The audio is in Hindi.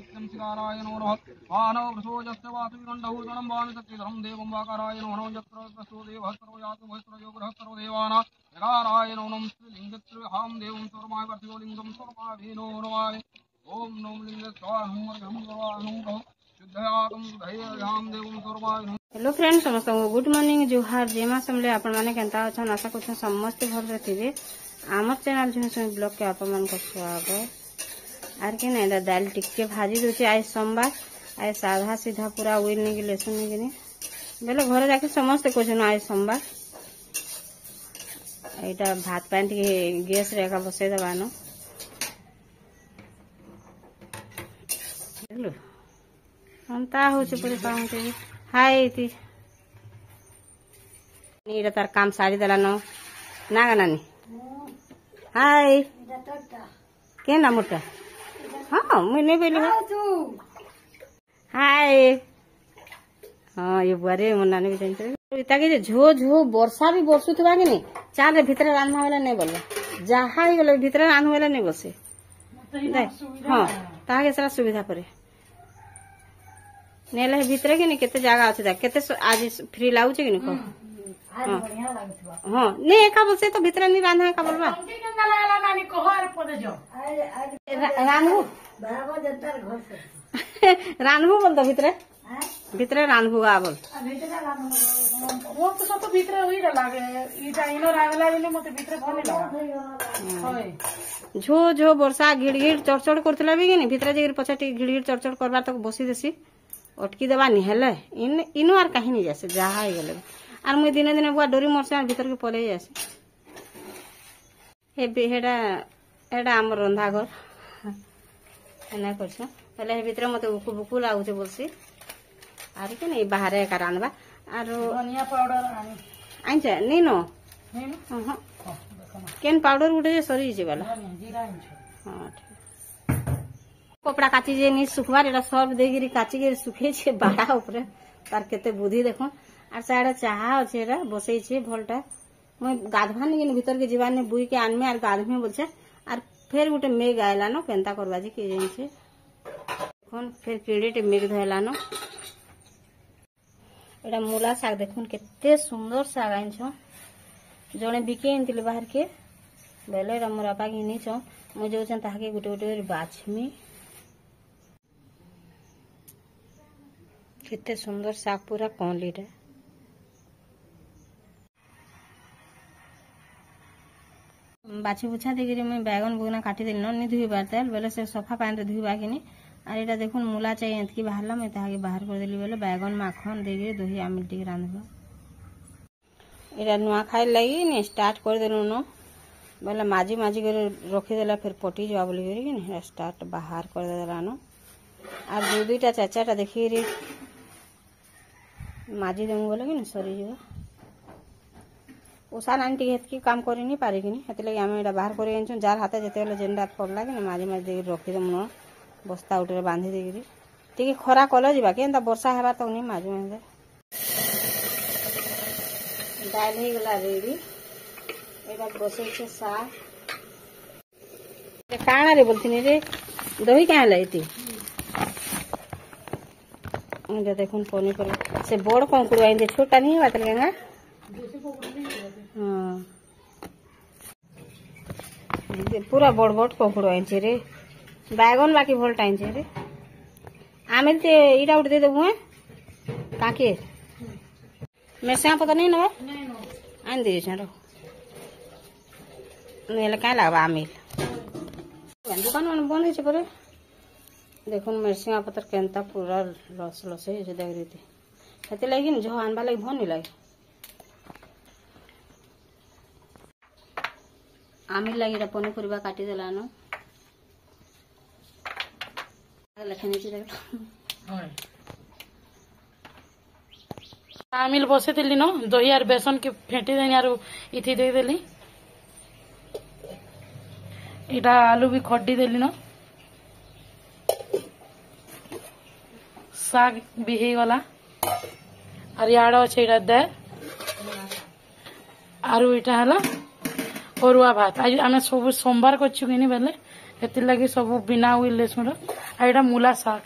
नित्यं सिकाराय नमो नमः मानव प्रसोजस्य वासुविदण्डभूषणं वामितत्रिधरं देवं वाकाराय नमो नमः जत्रस्तु देवः सर्वो यातु भयस्तरो ग्रहः सर्वो देवानां विकाराय नमो नमः श्रीलिङ्गत्रिहां देवं सर्वमाय पार्थिवो लिङ्गं सर्वमाभीनो नमामि ओम नमो लिङ्गस्वाहा नमो नमः शुद्धयागं धैर्यां देवं सर्वमाय। हेलो फ्रेंड्स समस्त गुड मॉर्निंग जुहार जेमा समले आपण माने केनता अछन आशा करछन समस्त भल थिबे आमर चैनल झुनसुन ब्लॉग के आपण मान को स्वागत आर के ना दाल टिक्के भाजी दोचे आज सोमवार आज साधा सीधा पूरा ओइल ने के लेसन ने के बेले घरे जाके समस्त कोछन आज सोमवार एटा भात पानी के गैस रेखा बसे दबानो हेलो अंता होचे पूरे काम के हाय ती नीरा तार काम सारी दलानो नागा नानी हाय के ना मोटा हाँ मुझे नहीं बोली हाय हाँ ये बुआरे मन नानी भी जानते ताकि झो झो वर्षा भी बरसु थवा कि नहीं चार भीतर रान्ना वाला नहीं बोल जहाँ ही गले भीतर रान्ना वाला नहीं बसे हाँ ताके सारा सुविधा पड़े नेले भीतर कि नहीं केते जगह अच्छे केते आज फ्री लागुचे कि नहीं हाँ नहीं एका बसे तो भीतर नहीं रान्ना एका बोलबा रान्हु रान्हु बोल तो भीतर भीतर रान्हु आ बोल वो तो सब भीतर हुई लागे इटा इनो रागला बिने मते भीतर भले लगा झो झो वर्षा घिड़घिड़ चढ़चढ़ करथला भी कि नहीं भीतर जे पछा टी घिड़घिड़ चढ़चढ़ करबा तक बसी देसी अटकी देबा नहीं हेले इनो आर कहीं नहीं जासे जहा ही गले आर मुई दिने दिने बुआ डोरी मरसे भीतर के पले जासे हेडा एडा हमर रंधा घर एना करछ पहले हे भीतर मते उकु बुकु लागुचे बोलसी आर के नहीं बाहर का रानबा आर धनिया पाउडर आनी आइछ नहीं नो हां केन पाउडर उठे सरी जे वाला जीरा आइछ हां कपड़ा काची जे नहीं सुखवार एटा सब देगिरी काची के सुखे छे बाड़ा ऊपर तार केते बुद्धि देखो आर साडा चाहा अछि एटा बसै छे भलटा मैं गाधवा नहीं भीतर के जीवान ने बुई के आनमे आर गाधमे बोलछे आर फिर गोटे मेघ आयला न केनता करबा जे के जानि छे कोन फिर कीड़ेटे मेघ धैला न एटा मूला साग देखुन केते सुंदर साग आइछ जने बिके एंतिले बाहर के बेले मोर आपा घिनी छ मु जो छन ताके गोटे गोटे बाछमी केते सुंदर साग पूरा कोंलीटा बाछी बुछा देगी मैं बैगन बुगना काटी देली नहीं धुई बारते बेले से सफा पानी रे धुईबा कि आर एटा देखुन मूला चाहिए एतकी बाहरला मैं ताके बाहर कर देली बेले बैगन माखन देगी दही आमिल टिक रांधबा एटा नुआ खाइ लगी ने स्टार्ट कर देनु न बेले माजी माजी कर रखी देला फिर पटी जवा बोली करी कि स्टार्ट बाहर कर देला न आर दो दुईटा चाचाटा देखी रे माजी देमु बोले कि सरी जीवा उषा नानी टी हेतकी काम करी नहीं पारे कि हेतले आमे एटा बाहर करी आनछन जार हाथे जेतेले जेंडा पड़ला कि माजी माजी देगी रखी देमु न बस्ता उठे बांधी देगी टी खरा कल जीवा केनता वर्षा हेबा तक नहीं माजी माजी दाल ही गला रेडी एटा बसे छे साग ए काना रे बोलथिनी रे दही का लाइती मुझे देखुन पनी पर से बड़ कंकुड़ आइंदे छोटा नहीं बातल गंगा हां पूरा बड़ बड़ कंकुड़ आइंचे रे बैगन बाकी भल टाइंचे रे आमे ते इटा उठ दे देबु हैं काके मेसा पता नहीं नबा नहीं नो आन दे छरो नेले का लागबा आमिल दुकान मन बंद है परे देखुन मिर्सिया पत्र केनता पूरा लस लस है जे देख रही हेते लगी न जो आनबा लगी भन नहीं लगी आमिल लगी रा पने परिबा काटी देला न लखनी छी देख हां आमिल बसे दिली न दही आर बेसन के फेंटी देनी आर इथि दे देली इटा आलू भी खड्डी देली न साग भी हे गला आर याड अछि इटा दे आरु इटा हला अरुआ भात आज आम सब सोमवार करछु कि बेले हेति लगी सब बिना हुई लेसुन আর এটা মূলা শাক।